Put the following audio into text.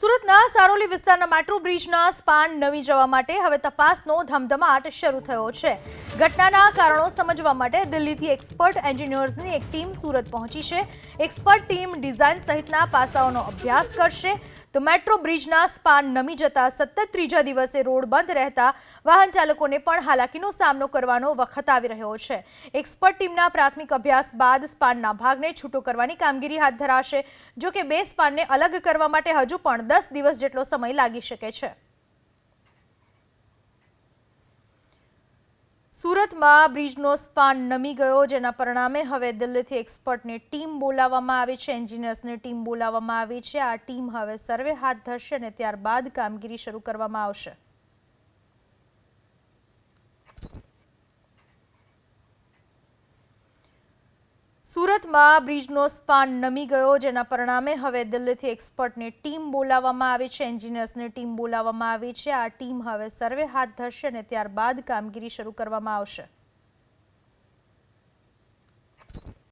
સુરતના સારોલી વિસ્તારના metro બ્રિજના span નમી જવા માટે હવે તપાસનો ધમધમાટ શરૂ થયો છે। ઘટનાના કારણો સમજવા માટે દિલ્હીથી એક્સપર્ટ એન્જિનિયર્સની એક ટીમ સુરત પહોંચી છે। એક્સપર્ટ ટીમ ડિઝાઇન સહિતના પાસાઓનો અભ્યાસ કરશે। તો મેટ્રો બ્રિજના સ્પાન નમી જતા સતત ત્રીજા દિવસે રોડ બંધ રહેતા વાહન ચાલકોને પણ હાલાકીનો સામનો કરવાનો વખત આવી રહ્યો છે। એક્સપર્ટ ટીમના પ્રાથમિક અભ્યાસ બાદ સ્પાનના ભાગને છૂટો કરવાની કામગીરી હાથ ધરાશે। જો કે બે સ્પાનને અલગ કરવા માટે હજુ પણ 10 દિવસ જેટલો સમય લાગી શકે છે। સુરતમાં બ્રિજનો સ્પાન નમી ગયો, જેના પરિણામે હવે દિલ્હીથી એક્સપર્ટની ટીમ બોલાવવામાં આવી છે। એન્જિનિયર્સની ટીમ બોલાવવામાં આવી છે। આ ટીમ હવે સર્વે હાથ ધરશે અને ત્યારબાદ કામગીરી શરૂ કરવામાં આવશે। સુરતમાં બ્રિજનો સ્પાન નમી ગયો, જેના પરિણામે હવે દિલ્હીથી એક્સપર્ટની ટીમ બોલાવવામાં આવી છે। એન્જિનિયર્સની ટીમ બોલાવવામાં આવી છે। આ ટીમ હવે સર્વે હાથ ધરશે અને ત્યારબાદ કામગીરી શરૂ કરવામાં આવશે।